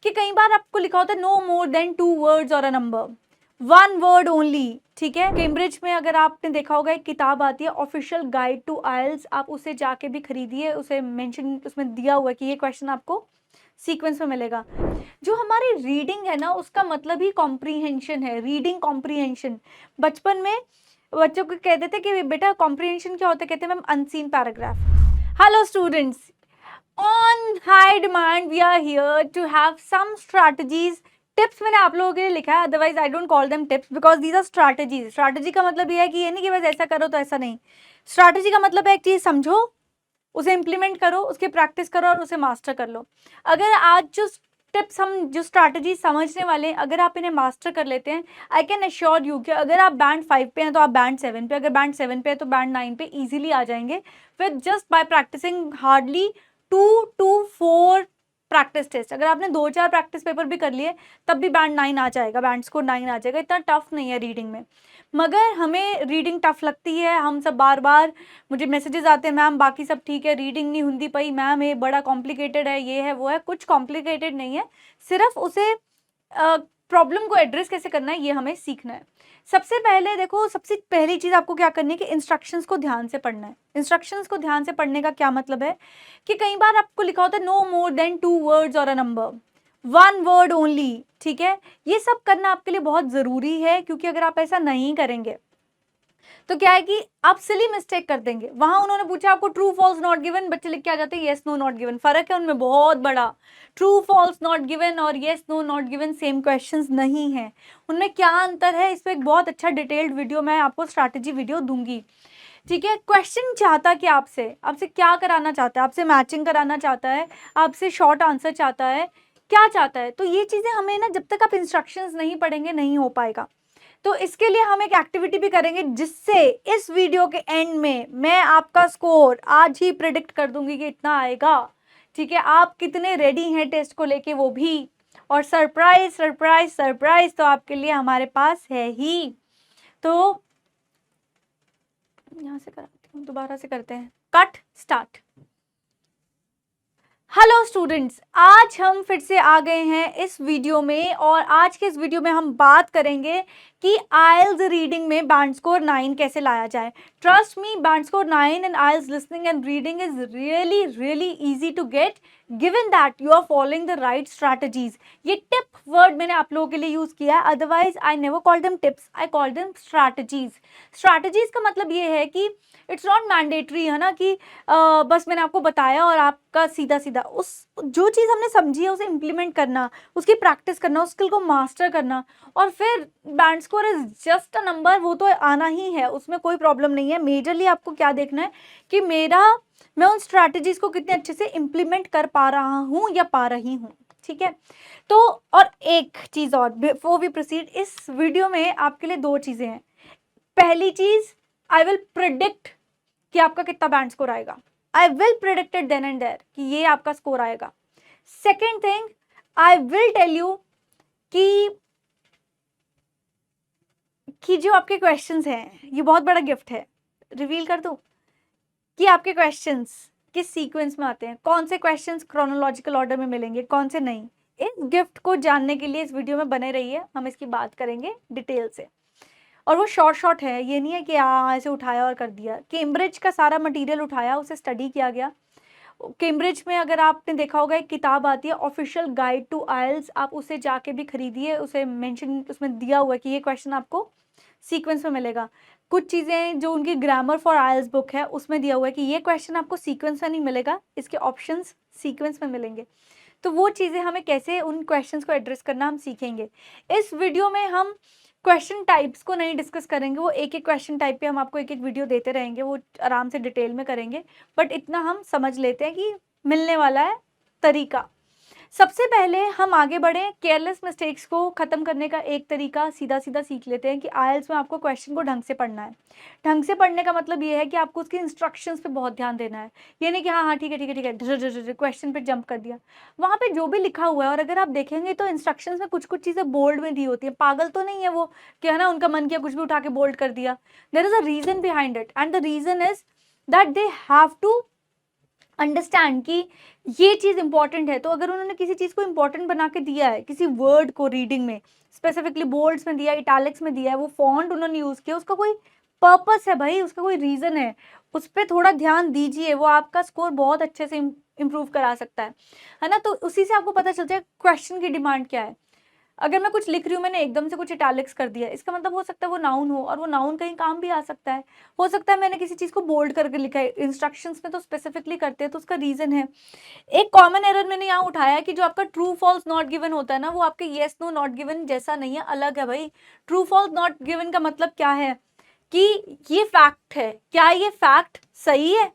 कि कई बार आपको लिखा होता है नो मोर देन 2 वर्ड्स और अ नंबर, 1 वर्ड ओनली, ठीक है। कैम्ब्रिज में अगर आपने देखा होगा एक किताब आती है ऑफिशियल गाइड टू आइल्स, आप उसे जाके भी खरीदिए, उसे मेंशन उसमें दिया हुआ है कि ये क्वेश्चन आपको सीक्वेंस में मिलेगा। जो हमारी रीडिंग है ना उसका मतलब ही कॉम्प्रीहेंशन है, रीडिंग कॉम्प्रीहेंशन। बचपन में बच्चों को कहते थे कि बेटा कॉम्प्रीहेंशन क्या होता है, कहते हैं ma'am unseen paragraph. Hello students, on high demand we are here to have some strategies, tips मैंने आप लोगों के लिए लिखा है, otherwise I don't call them tips because these are strategies. Strategy का मतलब ये है कि ये नहीं कि बस ऐसा करो तो ऐसा नहीं। स्ट्रैटेजी का मतलब है एक चीज समझो, उसे इम्प्लीमेंट करो, उसकी प्रैक्टिस करो और उसे मास्टर कर लो। अगर आज जो टिप्स हम जो स्ट्रैटेजी समझने वाले हैं अगर आप इन्हें मास्टर कर लेते हैं, आई कैन एश्योर यू कि अगर आप बैंड 5 पे हैं तो आप बैंड 7 पे, अगर बैंड 7 पे है तो बैंड 9 पे इजीली आ जाएंगे with just by practising hardly 2 to 4 practice test. अगर आपने 2-4 प्रैक्टिस पेपर भी कर लिए तब भी बैंड 9 आ जाएगा, बैंड स्कोर 9 आ जाएगा। इतना टफ नहीं है रीडिंग में। मगर हमें रीडिंग टफ लगती है, हम सब बार बार मुझे मैसेजेस आते हैं मैम बाकी सब ठीक है, रीडिंग नहीं हुंदी पई मैम, ये बड़ा कॉम्प्लिकेटेड है, ये है वो है। कुछ कॉम्प्लिकेटेड नहीं है, सिर्फ उसे प्रॉब्लम को एड्रेस कैसे करना है ये हमें सीखना है। सबसे पहले देखो, सबसे पहली चीज आपको क्या करनी है कि इंस्ट्रक्शंस को ध्यान से पढ़ना है। इंस्ट्रक्शंस को ध्यान से पढ़ने का क्या मतलब है कि कई बार आपको लिखा होता है नो मोर देन 2 वर्ड्स और अ नंबर, 1 वर्ड ओनली, ठीक है। ये सब करना आपके लिए बहुत जरूरी है क्योंकि अगर आप ऐसा नहीं करेंगे तो क्या है कि आप सिली मिस्टेक कर देंगे। वहां उन्होंने पूछा आपको ट्रू फॉल्स नॉट गिवन, बच्चे लिख के आ जाते हैं येस नो नॉट गिवन। फर्क है उनमें बहुत बड़ा। ट्रू फॉल्स नॉट गिवन और yes no not given same questions नहीं है, उनमें क्या अंतर है इस पर एक बहुत अच्छा डिटेल्ड वीडियो मैं आपको स्ट्रैटेजी वीडियो दूंगी, ठीक है। क्वेश्चन चाहता कि आपसे आपसे क्या कराना चाहता है, आपसे मैचिंग कराना चाहता है, आपसे शॉर्ट आंसर चाहता है, क्या चाहता है। तो ये चीजें हमें ना जब तक आप इंस्ट्रक्शंस नहीं पढ़ेंगे नहीं हो पाएगा। तो इसके लिए हम एक एक्टिविटी भी करेंगे जिससे इस वीडियो के एंड में मैं आपका स्कोर आज ही प्रिडिक्ट कर दूंगी कि इतना आएगा, ठीक है। आप कितने रेडी हैं टेस्ट को लेके वो भी, और सरप्राइज सरप्राइज सरप्राइज तो आपके लिए हमारे पास है ही। तो यहां से कराती हूँ, दोबारा से करते हैं, कट स्टार्ट। हेलो स्टूडेंट्स, आज हम फिर से आ गए हैं इस वीडियो में और आज के इस वीडियो में हम बात करेंगे कि आइल्स रीडिंग में बैंड स्कोर 9 कैसे लाया जाए। Trust me, band score 9 in IELTS listening and reading is really really easy to get given that you are following the right strategies. ये टिप वर्ड मैंने आप लोगों के लिए यूज किया है, otherwise I never call them tips, I call them strategies. Strategies का मतलब ये है कि इट्स नॉट मैंडेटरी है ना कि बस मैंने आपको बताया और आपका सीधा सीधा उस जो चीज़ हमने समझी है उसे इम्प्लीमेंट करना, उसकी प्रैक्टिस करना, उस स्किल को मास्टर करना, और फिर band score is just a number, वो तो आना ही है, उसमें कोई प्रॉब्लम नहीं है। मेजरली आपको क्या देखना है कि मैं उन स्ट्रैटेजीज को कितने अच्छे से इम्प्लीमेंट कर पा रहा हूँ या पा रही हूँ, ठीक है। तो और एक चीज़ और बिफोर वी प्रोसीड, इस वीडियो में आपके लिए 2 चीज़ें हैं। पहली चीज़, आई विल प्रिडिक्ट कि आपका कितना बैंड स्कोर आएगा। I will predict it then and there कि ये आपका स्कोर आएगा। Second thing, I will tell you कि जो आपके क्वेश्चंस हैं, ये बहुत बड़ा गिफ्ट है, रिवील कर दूं कि आपके क्वेश्चंस किस सीक्वेंस में आते हैं, कौन से क्वेश्चंस क्रोनोलॉजिकल ऑर्डर में मिलेंगे, कौन से नहीं। इस गिफ्ट को जानने के लिए इस वीडियो में बने रहिए, हम इसकी बात करेंगे डिटेल से। और वो शॉर्ट है, ये नहीं है कि ऐसे उठाया और कर दिया। कैम्ब्रिज का सारा मटेरियल उठाया, उसे स्टडी किया गया। कैम्ब्रिज में अगर आपने देखा होगा एक किताब आती है ऑफिशियल गाइड टू आइल्स, आप उसे जाके भी खरीदिए, उसे मेंशन उसमें दिया हुआ है कि ये क्वेश्चन आपको सीक्वेंस में मिलेगा। कुछ चीज़ें जो उनकी ग्रामर फॉर आइल्स बुक है उसमें दिया हुआ है कि ये क्वेश्चन आपको सीक्वेंस में नहीं मिलेगा, इसके ऑप्शंस सीक्वेंस में मिलेंगे। तो वो चीज़ें हमें कैसे उन क्वेश्चंस को एड्रेस करना हम सीखेंगे। इस वीडियो में हम क्वेश्चन टाइप्स को नहीं डिस्कस करेंगे, वो एक एक क्वेश्चन टाइप पे हम आपको एक एक वीडियो देते रहेंगे, वो आराम से डिटेल में करेंगे। बट इतना हम समझ लेते हैं कि मिलने वाला है तरीका। सबसे पहले हम आगे बढ़े, केयरलेस मिस्टेक्स को ख़त्म करने का एक तरीका सीधा सीधा सीख लेते हैं कि आइल्स में आपको क्वेश्चन को ढंग से पढ़ना है। ढंग से पढ़ने का मतलब ये है कि आपको उसकी इंस्ट्रक्शंस पे बहुत ध्यान देना है। ये नहीं कि हाँ हाँ ठीक है ठीक है ठीक है क्वेश्चन पे जंप कर दिया। वहाँ पे जो भी लिखा हुआ है, और अगर आप देखेंगे तो इंस्ट्रक्शंस में कुछ कुछ चीज़ें बोल्ड में दी होती है। पागल तो नहीं है वो कि है ना उनका मन किया कुछ भी उठा के बोल्ड कर दिया। There is a reason behind it and the reason is that they have to understand कि ये चीज़ इंपॉर्टेंट है। तो अगर उन्होंने किसी चीज़ को इंपॉर्टेंट बना के दिया है, किसी वर्ड को रीडिंग में स्पेसिफिकली बोल्ड्स में दिया, इटैलिक्स में दिया है, वो फॉन्ट उन्होंने यूज़ किया, उसका कोई पर्पस है भाई, उसका कोई रीज़न है, उस पे थोड़ा ध्यान दीजिए, वो आपका स्कोर बहुत अच्छे से इम्प्रूव करा सकता है ना? तो उसी से आपको पता चलता है क्वेश्चन की डिमांड क्या है। अगर मैं कुछ लिख रही हूँ, मैंने एकदम से कुछ इटैलिक्स कर दिया, इसका मतलब हो सकता है वो नाउन हो, और वो नाउन कहीं काम भी आ सकता है। हो सकता है मैंने किसी चीज़ को बोल्ड करके लिखा है, इंस्ट्रक्शंस में तो स्पेसिफिकली करते हैं, तो उसका रीज़न है। एक कॉमन एरर मैंने यहाँ उठाया है कि जो आपका ट्रू फॉल्स नॉट गिवन होता है ना, वो आपके येस नो नॉट गिवन जैसा नहीं है, अलग है भाई। ट्रू फॉल्स नॉट गिवन का मतलब क्या है कि ये फैक्ट है, क्या ये फैक्ट सही है,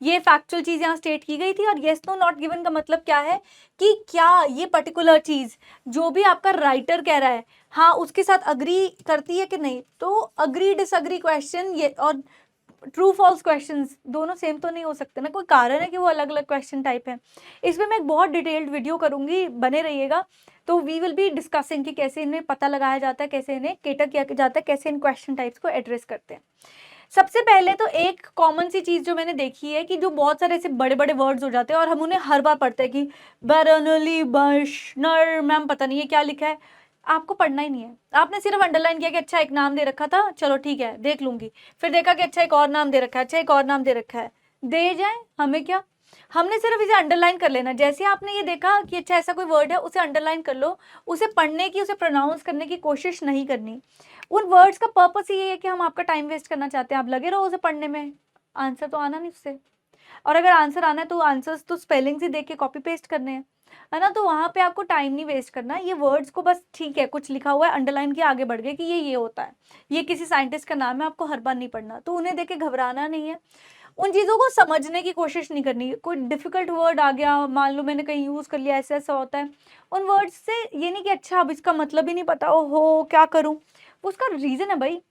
ये फैक्चुअल चीज यहाँ स्टेट की गई थी। और येस नो नॉट गिवन का मतलब क्या है कि क्या ये पर्टिकुलर चीज जो भी आपका राइटर कह रहा है, हाँ उसके साथ अग्री करती है कि नहीं। तो अग्री डिसअग्री क्वेश्चन ये और ट्रू फॉल्स क्वेश्चंस दोनों सेम तो नहीं हो सकते ना, कोई कारण है कि वो अलग अलग क्वेश्चन टाइप है। इसमें मैं एक बहुत डिटेल्ड वीडियो करूंगी, बने रहिएगा। तो वी विल बी डिस्कसिंग कि कैसे इन्हें पता लगाया जाता है, कैसे इन्हें केटर किया जाता है, कैसे इन क्वेश्चन टाइप्स को एड्रेस करते हैं। सबसे पहले तो एक कॉमन सी चीज जो मैंने देखी है कि जो बहुत सारे ऐसे बड़े बड़े वर्ड्स हो जाते हैं और हम उन्हें हर बार पढ़ते हैं कि बैरनली बर्शनर, मैम पता नहीं है क्या लिखा है, आपको पढ़ना ही नहीं है। आपने सिर्फ अंडरलाइन किया कि अच्छा एक नाम दे रखा था, चलो ठीक है देख लूंगी, फिर देखा कि अच्छा एक और नाम दे रखा है, अच्छा एक और नाम दे रखा है, दे जाए हमें क्या, हमने सिर्फ इसे अंडरलाइन कर लेना। जैसे आपने ये देखा कि अच्छा ऐसा कोई वर्ड है, उसे अंडरलाइन कर लो, उसे पढ़ने की, उसे प्रोनाउंस करने की कोशिश नहीं करनी। उन वर्ड्स का पर्पस ये है कि हम आपका टाइम वेस्ट करना चाहते हैं, आप लगे रहो उसे पढ़ने में, आंसर तो आना नहीं उससे। और अगर आंसर आना है तो आंसर्स तो स्पेलिंग्स ही देख के कॉपी पेस्ट करने हैं, है ना? तो वहां पे आपको टाइम नहीं वेस्ट करना। ये वर्ड्स को बस ठीक है, कुछ लिखा हुआ है अंडरलाइन किया, आगे बढ़ गए कि ये होता है, ये किसी साइंटिस्ट का नाम है, आपको हर बार नहीं पढ़ना, तो उन्हें देख के घबराना नहीं है। उन चीज़ों को समझने की कोशिश नहीं करनी। कोई डिफिकल्ट वर्ड आ गया, मान लो मैंने कहीं यूज़ कर लिया, ऐसा ऐसा होता है, उन वर्ड्स से ये नहीं कि अच्छा अब इसका मतलब ही नहीं पता, ओहो क्या करूं, उसका रीज़न है भाई।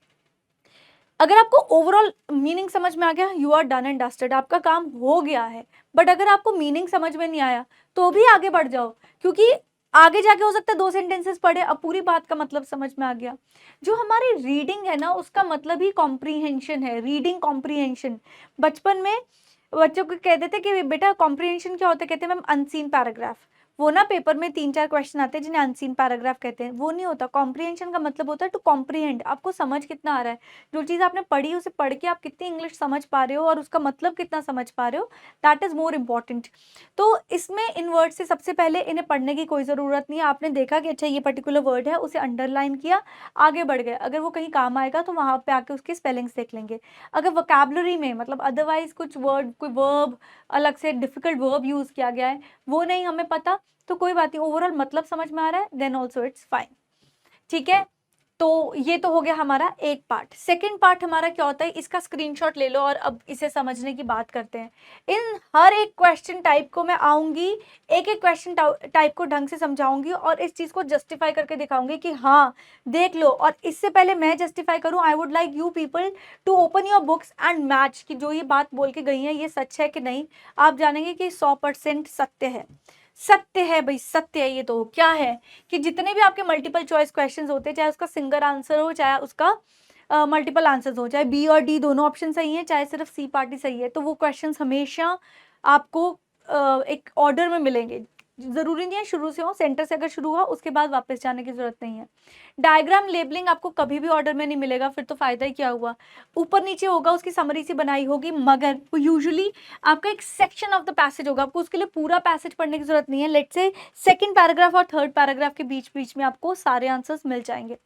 अगर आपको ओवरऑल मीनिंग समझ में आ गया, you are done and dusted, आपका काम हो गया है। बट अगर आपको मीनिंग समझ में नहीं आया तो भी आगे बढ़ जाओ, क्योंकि आगे जाके हो सकता है 2 सेंटेंसेस पढ़े, अब पूरी बात का मतलब समझ में आ गया। जो हमारी रीडिंग है ना, उसका मतलब ही कॉम्प्रीहेंशन है, रीडिंग कॉम्प्रीहेंशन। बचपन में बच्चों को कहते थे कि बेटा कॉम्प्रीहेंशन क्या होता है, कहते हैं मैम अनसीन पैराग्राफ। वो ना पेपर में 3-4 क्वेश्चन आते हैं जिन्हें अनसीन पैराग्राफ कहते हैं, वो नहीं होता। कॉम्प्रीहेंशन का मतलब होता है टू कॉम्प्रीहेंड, आपको समझ कितना आ रहा है, जो चीज़ आपने पढ़ी उसे पढ़ के आप कितनी इंग्लिश समझ पा रहे हो और उसका मतलब कितना समझ पा रहे हो, दैट इज मोर इम्पॉर्टेंट। तो इसमें इन वर्ड से सबसे पहले इन्हें पढ़ने की कोई ज़रूरत नहीं है। आपने देखा कि अच्छा ये पर्टिकुलर वर्ड है, उसे अंडरलाइन किया, आगे बढ़ गए। अगर वो कहीं काम आएगा तो वहाँ पे आके उसके स्पेलिंग्स देख लेंगे। अगर वोकैबुलरी में मतलब अदरवाइज कुछ वर्ड, कोई वर्ब, अलग से डिफिकल्ट वर्ब यूज़ किया गया है, वो नहीं हमें पता, तो कोई बात नहीं, ओवरऑल मतलब समझ में आ रहा है, देन ऑल्सो इट्स फाइन। ठीक है, तो ये तो हो गया हमारा एक पार्ट। सेकंड पार्ट हमारा क्या होता है, इसका स्क्रीनशॉट ले लो और अब इसे समझने की बात करते हैं। इन हर एक क्वेश्चन टाइप को मैं आऊंगी, एक एक क्वेश्चन टाइप को ढंग से समझाऊंगी और इस चीज को जस्टिफाई करके दिखाऊंगी कि हाँ देख लो। और इससे पहले मैं जस्टिफाई करूं, I would like you people to open your books and match कि जो ये बात बोल के गई है ये सच है कि नहीं। आप जानेंगे कि 100% सत्य है, सत्य है भाई, सत्य है। ये तो क्या है कि जितने भी आपके मल्टीपल चॉइस क्वेश्चंस होते हैं, चाहे उसका सिंगल आंसर हो, चाहे उसका मल्टीपल आंसर्स हो, चाहे बी और डी दोनों ऑप्शन सही है, चाहे सिर्फ सी पार्टी सही है, तो वो क्वेश्चंस हमेशा आपको एक ऑर्डर में मिलेंगे। जरूरी नहीं है शुरू से हो, सेंटर से अगर शुरू हुआ उसके बाद वापस जाने की जरूरत नहीं है। डायग्राम लेबलिंग आपको कभी भी ऑर्डर में नहीं मिलेगा, फिर तो फायदा ही क्या हुआ। ऊपर नीचे होगा, उसकी समरी सी बनाई होगी, मगर वो यूजुअली आपका एक सेक्शन ऑफ द पैसेज होगा, आपको उसके लिए पूरा पैसेज पढ़ने की जरूरत नहीं है। लेट्स से सेकंड पैराग्राफ और थर्ड पैराग्राफ के बीच बीच में आपको सारे आंसर्स मिल जाएंगे।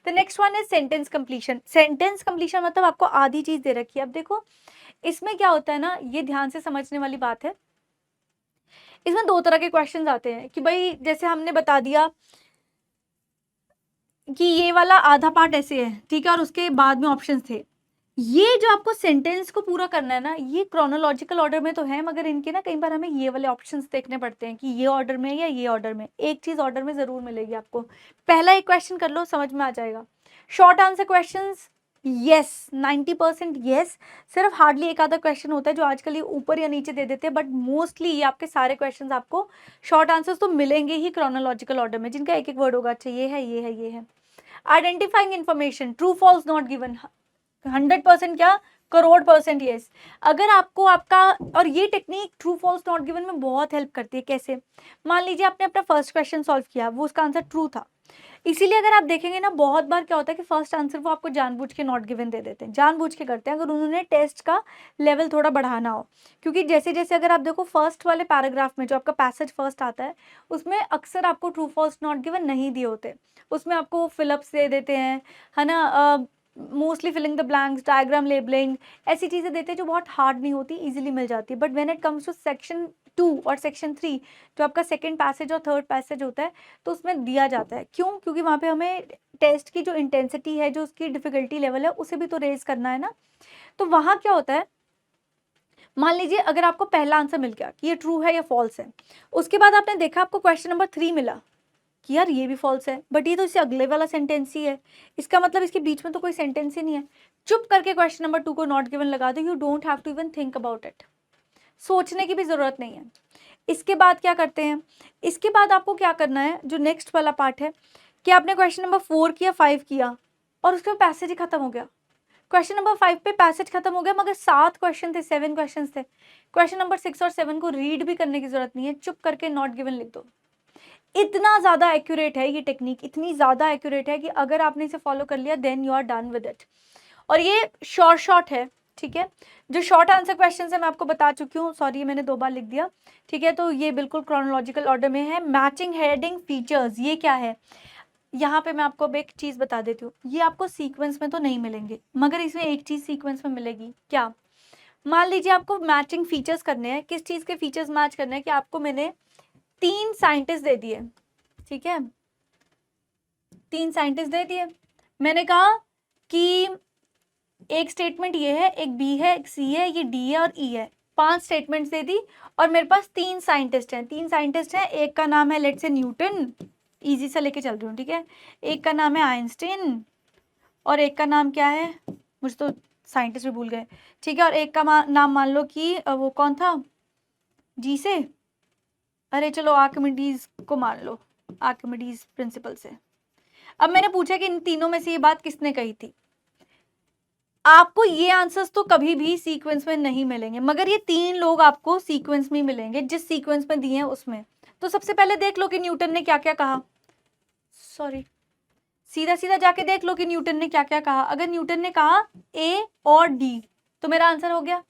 The next one is sentence completion. Sentence completion मतलब आपको आधी चीज दे रखी है। अब देखो इसमें क्या होता है ना, ये ध्यान से समझने वाली बात है। इसमें 2 तरह के क्वेश्चंस आते हैं कि भाई जैसे हमने बता दिया कि ये वाला आधा पार्ट ऐसे है, ठीक है, और उसके बाद में ऑप्शंस थे। ये जो आपको सेंटेंस को पूरा करना है ना, ये क्रोनोलॉजिकल ऑर्डर में तो है, मगर इनके ना कई बार हमें ये वाले ऑप्शंस देखने पड़ते हैं कि ये ऑर्डर में या ये ऑर्डर में। एक चीज ऑर्डर में जरूर मिलेगी आपको। पहला एक क्वेश्चन कर लो, समझ में आ जाएगा। Short answer questions, yes 90% yes. सिर्फ हार्डली एक आधा क्वेश्चन होता है जो आजकल ये ऊपर या नीचे दे देते हैं, बट मोस्टली ये आपके सारे क्वेश्चंस आपको शॉर्ट आंसर्स तो मिलेंगे ही क्रोनोलॉजिकल ऑर्डर में, जिनका एक एक वर्ड होगा। अच्छा ये है, ये है, ये है। Identifying information, true false not given, 100% क्या करोड़% यस। अगर आपको आपका, और ये technique true false not given में बहुत हेल्प करती है। कैसे? मान लीजिए आपने अपना फर्स्ट क्वेश्चन सॉल्व किया, वो उसका आंसर ट्रू था, इसीलिए अगर आप देखेंगे ना, बहुत बार क्या होता है कि फर्स्ट आंसर वो आपको जानबूझ के नॉट गिवन दे देते हैं, जानबूझ के करते हैं, अगर उन्होंने टेस्ट का लेवल थोड़ा बढ़ाना हो। क्योंकि जैसे जैसे अगर आप देखो फर्स्ट वाले पैराग्राफ में जो आपका पैसेज फर्स्ट आता है, उसमें अक्सर आपको ट्रू फॉल्स नॉट गिवन नहीं दिए होते, उसमें आपको फिलअप्स दे देते हैं, है ना, mostly filling the blanks, diagram labelling, ऐसी चीज़ें देते हैं जो बहुत हार्ड नहीं होती, इजीली मिल जाती है। But when it comes to section 2 और सेक्शन 3, जो आपका सेकंड पैसेज और थर्ड पैसेज होता है, तो उसमें दिया जाता है। क्यों? क्योंकि वहाँ पे हमें टेस्ट की जो इंटेंसिटी है, जो उसकी डिफिकल्टी लेवल है, उसे भी तो रेज करना है ना। तो वहाँ क्या होता है, मान लीजिए अगर आपको पहला आंसर मिल गया कि ये ट्रू है या फॉल्स है, उसके बाद आपने देखा आपको क्वेश्चन नंबर 3 मिला कि यार ये भी फॉल्स है, बट ये तो इससे अगले वाला सेंटेंस ही है, इसका मतलब इसके बीच में तो कोई सेंटेंस ही नहीं है। चुप करके क्वेश्चन नंबर 2 को नॉट गिवन लगा दो, you don't have to even think about it, सोचने की भी जरूरत नहीं है। इसके बाद क्या करते हैं, इसके बाद आपको क्या करना है, जो नेक्स्ट वाला पार्ट है, कि आपने क्वेश्चन नंबर 4 किया, 5 किया, और उसके बाद पैसेज ही खत्म हो गया। क्वेश्चन नंबर 5 पे पैसेज खत्म हो गया, मगर 7 क्वेश्चन थे, 7 क्वेश्चन थे। क्वेश्चन नंबर 6 और 7 को रीड भी करने की जरूरत नहीं है, चुप करके नॉट गिवन लिख दो। इतना ज़्यादा एक्यूरेट है ये टेक्निक, इतनी ज़्यादा एक्यूरेट है कि अगर आपने इसे फॉलो कर लिया, then you are done with it. और ये शॉर्ट है, ठीक है। जो शॉर्ट आंसर क्वेश्चन है मैं आपको बता चुकी हूँ, सॉरी मैंने 2 बार लिख दिया, ठीक है। तो ये बिल्कुल क्रोनोलॉजिकल ऑर्डर में है। मैचिंग हेडिंग फीचर्स, ये क्या है, यहाँ पे मैं आपको अब एक चीज़ बता देती हूँ, ये आपको सीक्वेंस में तो नहीं मिलेंगे, मगर इसमें एक चीज़ सीक्वेंस में मिलेगी। क्या? मान लीजिए आपको मैचिंग फीचर्स करने हैं, किस चीज़ के फीचर्स मैच करने हैं, कि आपको मैंने 3 साइंटिस्ट दे दिए, ठीक है, 3 साइंटिस्ट दे दिए, मैंने कहा कि एक स्टेटमेंट ये है, एक बी है, एक सी है, ये डी है और ई है, 5 स्टेटमेंट्स दे दी, और मेरे पास 3 साइंटिस्ट हैं, 3 साइंटिस्ट हैं, एक का नाम है लेट्स से न्यूटन, इजी सा लेके चल रही हूँ, ठीक है, एक का नाम है आइंस्टीन, और एक का नाम क्या है, मुझे तो साइंटिस्ट भी भूल गए, ठीक है, और एक का नाम मान लो कि वो कौन था, जी से, अरे चलो आर्किमिडीज को मान लो, आर्किमिडीज प्रिंसिपल से। अब मैंने पूछा कि इन तीनों में से ये बात किसने कही थी। आपको ये आंसर्स तो कभी भी सीक्वेंस में नहीं मिलेंगे, मगर ये 3 लोग आपको सीक्वेंस में मिलेंगे, जिस सीक्वेंस में दिए हैं उसमें। तो सबसे पहले देख लो कि न्यूटन ने क्या क्या कहा, सॉरी, सीधा सीधा जाके देख लो कि न्यूटन ने क्या क्या कहा। अगर न्यूटन ने कहा ए और डी, तो मेरा आंसर हो गया।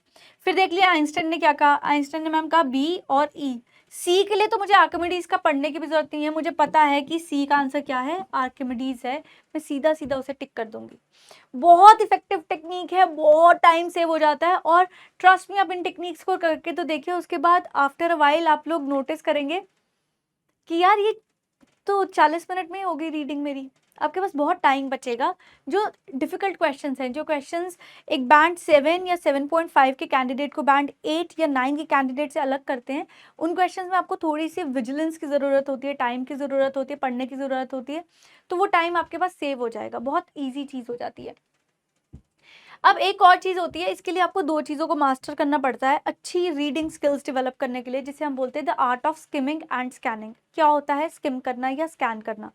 फिर देख लिया आइंस्टाइन ने क्या कहा, आइंस्टाइन ने मैम कहा बी और ई। सी के लिए तो मुझे आर्किमिडीज का पढ़ने की भी जरूरत नहीं है, मुझे पता है कि सी का आंसर क्या है, आर्किमिडीज है, मैं सीधा सीधा उसे टिक कर दूंगी। बहुत इफेक्टिव टेक्निक है, बहुत टाइम सेव हो जाता है, और ट्रस्ट मी, आप इन टेक्निक्स को करके तो देखिए, उसके बाद आफ्टर अ वाइल आप लोग नोटिस करेंगे कि यार ये तो 40 मिनट में ही होगी रीडिंग मेरी, आपके पास बहुत टाइम बचेगा। जो डिफिकल्ट क्वेश्चंस हैं, जो क्वेश्चंस एक बैंड 7 या 7.5 के कैंडिडेट को बैंड 8 या 9 के कैंडिडेट से अलग करते हैं, उन क्वेश्चंस में आपको थोड़ी सी विजिलेंस की ज़रूरत होती है, टाइम की ज़रूरत होती है, पढ़ने की ज़रूरत होती है, तो वो टाइम आपके पास सेव हो जाएगा, बहुत ईजी चीज़ हो जाती है। अब एक और चीज़ होती है, इसके लिए आपको 2 चीज़ों को मास्टर करना पड़ता है अच्छी रीडिंग स्किल्स डेवलप करने के लिए, जिसे हम बोलते हैं the art of skimming and scanning. क्या होता है स्किम करना या स्कैन करना?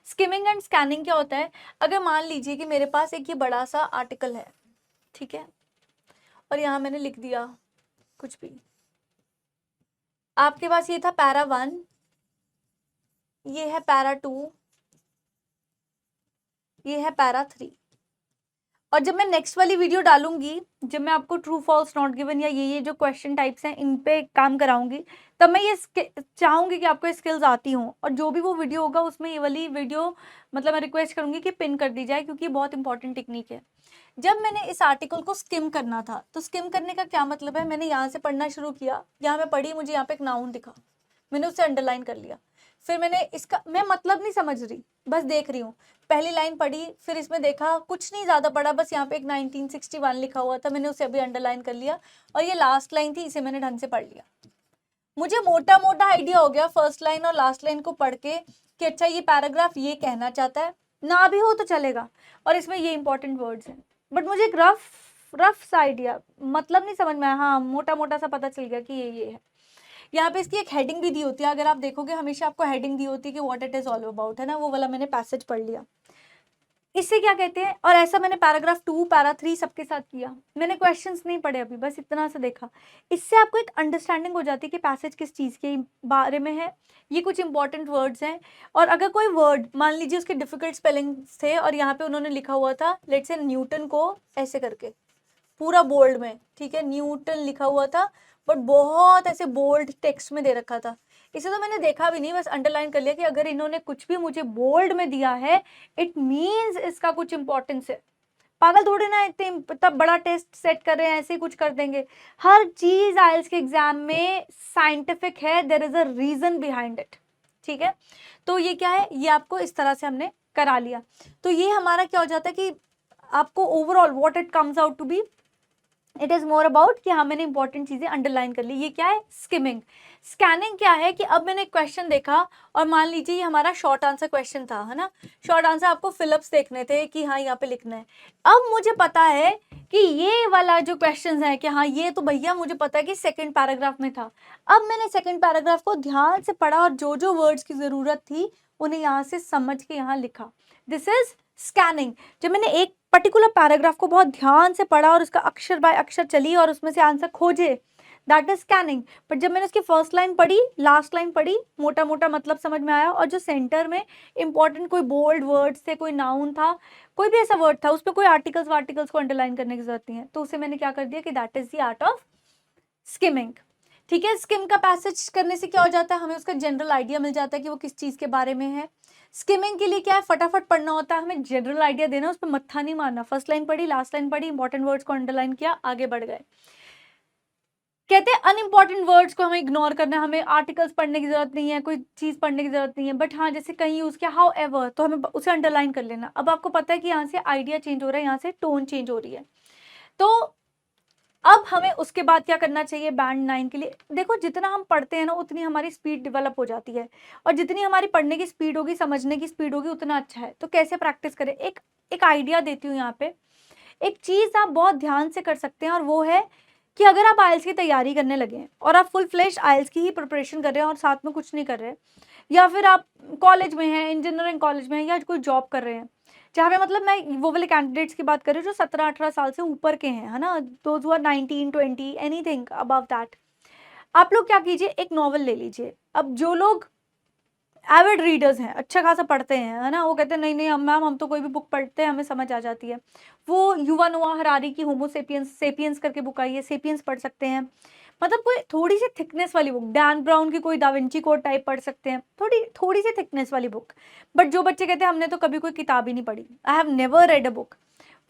स्किमिंग एंड स्कैनिंग क्या होता है, अगर मान लीजिए कि मेरे पास एक ये बड़ा सा आर्टिकल है, ठीक है, और यहाँ मैंने लिख दिया कुछ भी, आपके पास ये था पैरा 1, ये है पैरा 2, ये है पैरा 3, और जब मैं नेक्स्ट वाली वीडियो डालूंगी, जब मैं आपको ट्रू फॉल्स नॉट गिवन या ये जो क्वेश्चन टाइप्स हैं इन पे काम कराऊंगी, तब मैं ये चाहूंगी कि आपको स्किल्स आती हों, और जो भी वो वीडियो होगा उसमें ये वाली वीडियो मतलब मैं रिक्वेस्ट करूंगी कि पिन कर दी जाए, क्योंकि ये बहुत इंपॉर्टेंट टेक्निक है। जब मैंने इस आर्टिकल को स्किम करना था, तो स्किम करने का क्या मतलब है, मैंने यहाँ से पढ़ना शुरू किया, यहाँ मैं पढ़ी, मुझे यहाँ पे एक नाउन दिखा, मैंने उसे अंडरलाइन कर लिया, फिर मैंने इसका मैं मतलब नहीं समझ रही, बस देख रही हूँ, पहली लाइन पढ़ी, फिर इसमें देखा, कुछ नहीं ज़्यादा पढ़ा, बस यहाँ पे एक 1961 लिखा हुआ था, मैंने उसे अभी अंडरलाइन कर लिया, और ये लास्ट लाइन थी, इसे मैंने ढंग से पढ़ लिया। मुझे मोटा मोटा आइडिया हो गया फर्स्ट लाइन और लास्ट लाइन को पढ़ के कि अच्छा ये पैराग्राफ ये कहना चाहता है, ना भी हो तो चलेगा, और इसमें ये इंपॉर्टेंट वर्ड्स हैं, बट मुझे एक रफ सा आइडिया, मतलब नहीं समझ में आया, हाँ मोटा मोटा सा पता चल गया कि ये है। यहाँ पे इसकी एक हेडिंग भी दी होती है, अगर आप देखोगे हमेशा आपको हेडिंग दी होती है कि what it is all about, है ना, वो वाला मैंने पैसेज पढ़ लिया। इससे क्या कहते हैं, और ऐसा मैंने पैराग्राफ 2 पैरा 3 सबके साथ किया, मैंने क्वेश्चंस नहीं पढ़े अभी, बस इतना सा देखा। इससे आपको एक अंडरस्टैंडिंग हो जाती है कि पैसेज किस चीज़ के बारे में है, ये कुछ इंपॉर्टेंट वर्ड्स हैं। और अगर कोई वर्ड मान लीजिए उसके डिफिकल्ट स्पेलिंग्स थे और यहाँ पे उन्होंने लिखा हुआ था लेट्स से न्यूटन को ऐसे करके पूरा बोल्ड में, ठीक है, न्यूटन लिखा हुआ था बट बहुत ऐसे बोल्ड टेक्स्ट में दे रखा था, इसे तो मैंने देखा भी नहीं, बस अंडरलाइन कर लिया कि अगर इन्होंने कुछ भी मुझे बोल्ड में दिया है इट मीन्स इसका कुछ इंपॉर्टेंस है। पागल थोड़ी ना इतने तब बड़ा टेस्ट सेट कर रहे हैं, ऐसे ही कुछ कर देंगे। हर चीज आइल्स के एग्जाम में साइंटिफिक है, there is a reason behind it, ठीक है। तो ये क्या है, ये आपको इस तरह से हमने करा लिया। तो ये हमारा क्या हो जाता है कि आपको overall what it comes out to be, it is more about कि हाँ मैंने इंपॉर्टेंट चीजें अंडरलाइन कर ली। ये क्या है, स्किमिंग। स्कैनिंग क्या है कि अब मैंने एक क्वेश्चन देखा और मान लीजिए ये हमारा शॉर्ट आंसर क्वेश्चन था, है ना, शॉर्ट आंसर आपको फिलअप्स देखने थे कि हाँ यहाँ पे लिखना है। अब मुझे पता है कि ये वाला जो क्वेश्चन है कि हाँ ये तो भैया मुझे पता है कि सेकंड पैराग्राफ में था। अब मैंने सेकंड पैराग्राफ को ध्यान से पढ़ा और जो जो वर्ड्स की जरूरत थी उन्हें यहाँ से समझ के यहाँ लिखा। This is scanning. जब मैंने एक पर्टिकुलर पैराग्राफ को बहुत ध्यान से पढ़ा और उसका अक्षर बाय अक्षर चली और उसमें से आंसर खोजे, दैट इज स्कैनिंग। बट जब मैंने उसकी फर्स्ट लाइन पढ़ी, लास्ट लाइन पढ़ी, मोटा मोटा मतलब समझ में आया और जो सेंटर में इंपॉर्टेंट कोई बोल्ड वर्ड्स थे, कोई नाउन था, कोई भी ऐसा वर्ड था उस पर कोई आर्टिकल्स वार्टिकल्स को अंडरलाइन करने की जरूरत नहीं है, तो उसे मैंने क्या कर दिया कि that is the art of skimming. ठीक है, स्किम का पैसेज करने से क्या हो जाता है, हमें उसका जनरल आइडिया मिल जाता है कि वो किस चीज के बारे में है। स्किमिंग के लिए क्या है, फटाफट पढ़ना होता है, हमें जनरल आइडिया देना, उस पर मत्था नहीं मारना, फर्स्ट लाइन पढ़ी, लास्ट लाइन पढ़ी, इंपॉर्टेंट वर्ड्स को अंडरलाइन किया, आगे बढ़ गए। कहते हैं अनइम्पॉर्टेंट वर्ड्स को हमें इग्नोर करना है, हमें आर्टिकल्स पढ़ने की जरूरत नहीं है, कोई चीज पढ़ने की जरूरत नहीं है, बट हाँ जैसे कहीं यूज किया हाउ एवर तो हमें उसे अंडरलाइन कर लेना। अब आपको पता है कि यहाँ से आइडिया चेंज हो रहा है, यहाँ से टोन चेंज हो रही है। तो अब हमें उसके बाद क्या करना चाहिए बैंड 9 के लिए, देखो जितना हम पढ़ते हैं ना उतनी हमारी स्पीड डेवलप हो जाती है, और जितनी हमारी पढ़ने की स्पीड होगी, समझने की स्पीड होगी, उतना अच्छा है। तो कैसे प्रैक्टिस करें, एक एक आइडिया देती हूँ यहाँ पे। एक चीज आप बहुत ध्यान से कर सकते हैं और वो है कि अगर आप आइल्स की तैयारी करने लगे हैं और आप फुल फ्लेश आइल्स की ही प्रिपरेशन कर रहे हैं और साथ में कुछ नहीं कर रहे, या फिर आप कॉलेज में हैं, इंजीनियरिंग कॉलेज में हैं, या कोई जॉब कर रहे हैं, जहाँ पे मतलब मैं वो वाले कैंडिडेट्स की बात कर रही हूँ जो 17-18 साल से ऊपर के हैं, है ना, those who are 19, 20, anything above that. आप लोग क्या कीजिए, एक नॉवल ले लीजिए। अब जो लोग एविड रीडर्स हैं, अच्छा खासा पढ़ते हैं, है ना, वो कहते हैं नहीं नहीं मैम हम तो कोई भी बुक पढ़ते हैं हमें समझ आ जाती है, वो युवा नोआ हरारी की होमो सेपियंस सेपियंस करके बुक आई है, सेपियंस पढ़ सकते हैं। मतलब कोई थोड़ी सी थिकनेस वाली बुक, डैन ब्राउन की कोई डाविंची कोड टाइप पढ़ सकते हैं, थोड़ी थोड़ी सी थिकनेस वाली बुक। बट जो बच्चे कहते हैं हमने तो कभी कोई किताब ही नहीं पढ़ी, I have never red a book,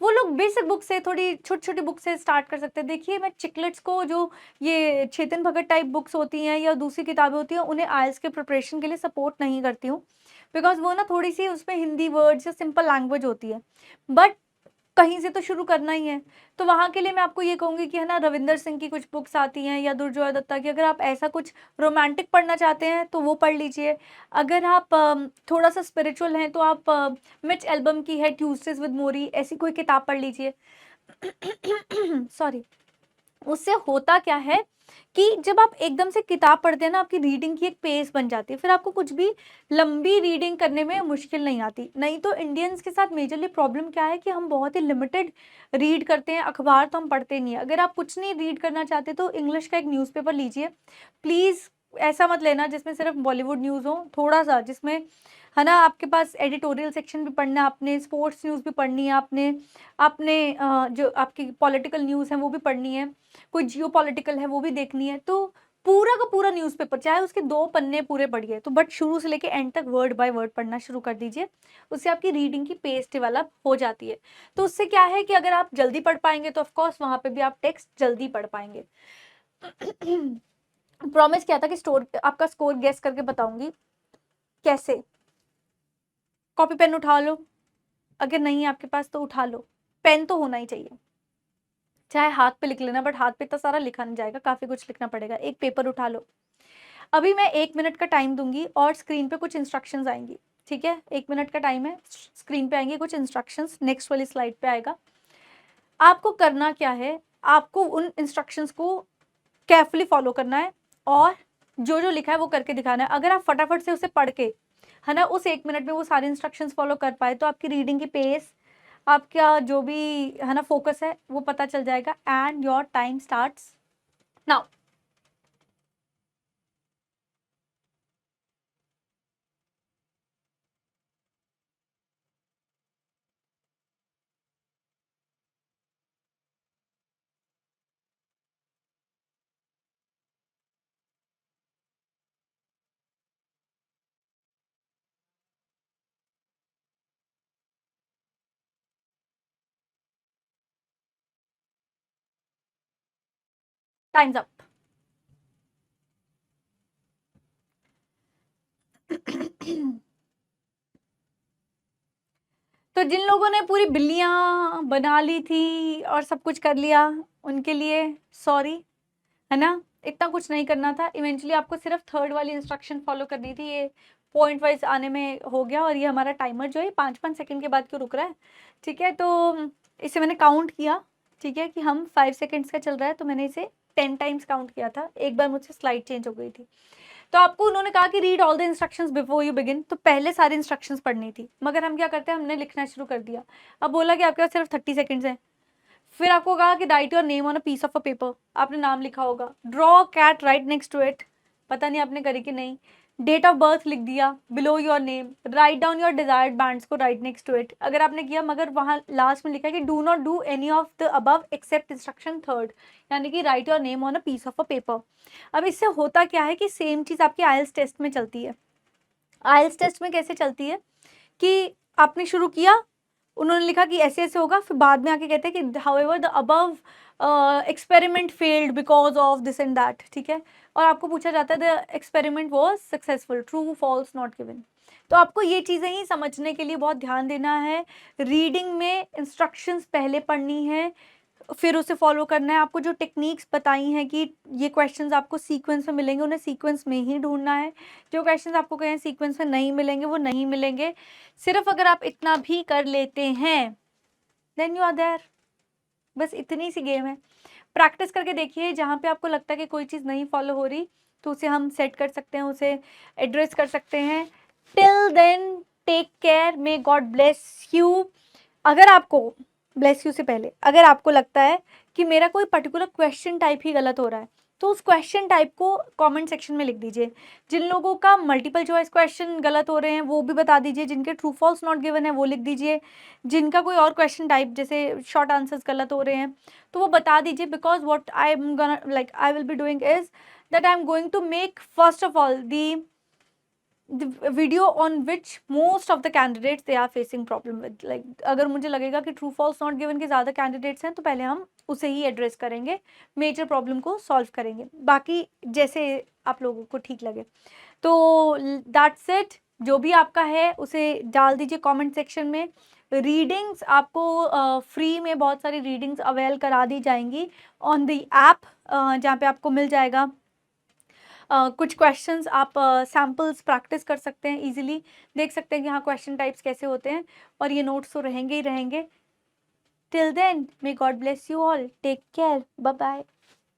वो लोग बेसिक बुक से, थोड़ी छोटी छोटी बुक से स्टार्ट कर सकते हैं। देखिए मैं चिकलेट्स को, जो ये चेतन भगत टाइप बुक्स होती हैं या दूसरी किताबें होती हैं, उन्हें आइल्स के प्रिपरेशन के लिए सपोर्ट नहीं करती हूँ, बिकॉज वो ना थोड़ी सी उसमें हिंदी वर्ड्स या सिंपल लैंग्वेज होती है, बट कहीं से तो शुरू करना ही है। तो वहाँ के लिए मैं आपको ये कहूँगी कि है ना, रविंदर सिंह की कुछ बुक्स आती हैं या दुर्जोय दत्ता की, अगर आप ऐसा कुछ रोमांटिक पढ़ना चाहते हैं तो वो पढ़ लीजिए। अगर आप थोड़ा सा स्पिरिचुअल हैं तो आप मिच एल्बम की है ट्यूसडेज विद मोरी, ऐसी कोई किताब पढ़ लीजिए। सॉरी। उससे होता क्या है कि जब आप एकदम से किताब पढ़ते हैं ना, आपकी रीडिंग की एक पेस बन जाती है, फिर आपको कुछ भी लंबी रीडिंग करने में मुश्किल नहीं आती। नहीं तो इंडियंस के साथ मेजरली प्रॉब्लम क्या है कि हम बहुत ही लिमिटेड रीड करते हैं, अखबार तो हम पढ़ते नहीं है। अगर आप कुछ नहीं रीड करना चाहते तो इंग्लिश का एक न्यूज़पेपर लीजिए प्लीज़, ऐसा मत लेना जिसमें सिर्फ बॉलीवुड न्यूज़ हो, थोड़ा सा जिसमें है ना आपके पास एडिटोरियल सेक्शन भी पढ़ना है, आपने स्पोर्ट्स न्यूज़ भी पढ़नी है, आपने आपने जो आपकी पॉलिटिकल न्यूज़ है वो भी पढ़नी है, कोई जियो पॉलिटिकल है वो भी देखनी है। तो पूरा का पूरा न्यूज़पेपर चाहे उसके 2 पन्ने पूरे पढ़िए, तो बट शुरू से लेके एंड तक वर्ड बाय वर्ड पढ़ना शुरू कर दीजिए, उससे आपकी रीडिंग की पेस डेवलप हो जाती है। तो उससे क्या है कि अगर आप जल्दी पढ़ पाएंगे तो ऑफकोर्स वहाँ पे भी आप टेक्स्ट जल्दी पढ़ पाएंगे। प्रॉमिस किया था कि आपका स्कोर गेस करके बताऊंगी। कैसे, कॉपी पेन उठा लो, अगर नहीं है आपके पास तो उठा लो, पेन तो होना ही चाहिए, चाहे हाथ पे लिख लेना, बट हाथ पे इतना सारा लिखा नहीं जाएगा, काफी कुछ लिखना पड़ेगा। एक पेपर उठा लो। अभी मैं 1 मिनट का टाइम दूंगी और स्क्रीन पे कुछ इंस्ट्रक्शंस आएंगी, ठीक है, 1 मिनट का टाइम है, स्क्रीन पे आएंगे कुछ इंस्ट्रक्शंस, नेक्स्ट वाली स्लाइड पे आएगा। आपको करना क्या है, आपको उन इंस्ट्रक्शंस को केयरफुली फॉलो करना है और जो जो लिखा है वो करके दिखाना है। अगर आप फटाफट से उसे पढ़ के, है ना, उस 1 मिनट में वो सारे इंस्ट्रक्शंस फॉलो कर पाए तो आपकी रीडिंग की पेस आपका जो भी है ना फोकस है वो पता चल जाएगा। And your time starts now. Times up. तो जिन लोगों ने पूरी बिल्लियां बना ली थी और सब कुछ कर लिया, उनके लिए सॉरी, है ना। इतना कुछ नहीं करना था, इवेंचुअली आपको सिर्फ थर्ड वाली इंस्ट्रक्शन फॉलो करनी थी। ये पॉइंट वाइज आने में हो गया। और ये हमारा टाइमर जो है 5-5 सेकंड के बाद क्यों रुक रहा है, ठीक है। तो इसे मैंने काउंट किया, ठीक है, कि हम 5 सेकंड्स का चल रहा है, तो मैंने इसे 10 टाइम्स काउंट किया था। एक बार मुझसे स्लाइड चेंज हो गई थी। तो आपको उन्होंने कहा कि read all the instructions before you begin, तो पहले सारी इंस्ट्रक्शंस पढ़नी थी, मगर हम क्या करते हैं, हमने लिखना शुरू कर दिया। अब बोला कि आपके पास सिर्फ 30 सेकंड्स हैं। फिर आपको कहा कि write your name on a piece of a paper, आपने नाम लिखा होगा। Draw cat right next to it, पता नहीं आपने करी कि नहीं। डेट ऑफ बर्थ लिख दिया below your name. Write down your desired bands को राइट नेक्स्ट टू इट, अगर आपने किया, मगर वहाँ लास्ट में लिखा है कि do not do any of the above except instruction third, यानी कि write your name on a piece of a paper. अब इससे होता क्या है कि सेम चीज़ आपकी आइल्स टेस्ट में चलती है। आइल्स टेस्ट में कैसे चलती है कि आपने शुरू किया, उन्होंने लिखा कि ऐसे ऐसे होगा, फिर बाद में आके कहते हैं कि however the above experiment failed because of this and that, ठीक है। और आपको पूछा जाता है the experiment was successful, true false not given. तो आपको ये चीज़ें ही समझने के लिए बहुत ध्यान देना है। रीडिंग में इंस्ट्रक्शंस पहले पढ़नी है, फिर उसे फॉलो करना है। आपको जो टेक्निक्स बताई हैं कि ये क्वेश्चंस आपको सीक्वेंस में मिलेंगे, उन्हें सीक्वेंस में ही ढूंढना है। जो क्वेश्चंस आपको कहें सीक्वेंस में नहीं मिलेंगे, वो नहीं मिलेंगे। सिर्फ अगर आप इतना भी कर लेते हैं, देन यू आर देयर। बस इतनी सी गेम है। प्रैक्टिस करके देखिए, जहाँ पे आपको लगता है कि कोई चीज़ नहीं फॉलो हो रही, तो उसे हम सेट कर सकते हैं, उसे एड्रेस कर सकते हैं। Till then take care, may God bless you. अगर आपको, ब्लेस यू से पहले, अगर आपको लगता है कि मेरा कोई पर्टिकुलर क्वेश्चन टाइप ही गलत हो रहा है, तो उस क्वेश्चन टाइप को कमेंट सेक्शन में लिख दीजिए। जिन लोगों का मल्टीपल चॉइस क्वेश्चन गलत हो रहे हैं वो भी बता दीजिए, जिनके ट्रू फॉल्स नॉट गिवन है वो लिख दीजिए, जिनका कोई और क्वेश्चन टाइप जैसे शॉर्ट आंसर्स गलत हो रहे हैं तो वो बता दीजिए। Because what I am gonna like I will be doing is that I am going to make first of all the video on which most of the candidates they are facing problem with, like अगर मुझे लगेगा कि true false not given के ज़्यादा candidates हैं तो पहले हम उसे ही एड्रेस करेंगे, मेजर प्रॉब्लम को सॉल्व करेंगे, बाकी जैसे आप लोगों को ठीक लगे। तो दैट्स इट। जो भी आपका है उसे डाल दीजिए कमेंट सेक्शन में। रीडिंग्स आपको फ्री में बहुत सारी रीडिंग्स अवेल करा दी जाएंगी ऑन द ऐप, जहाँ पे आपको मिल जाएगा कुछ क्वेश्चंस, आप सैम्पल्स प्रैक्टिस कर सकते हैं, इजीली देख सकते हैं कि हाँ क्वेश्चन टाइप्स कैसे होते हैं, और ये नोट्स तो रहेंगे ही रहेंगे। Till then, may God bless you all, take care, bye bye.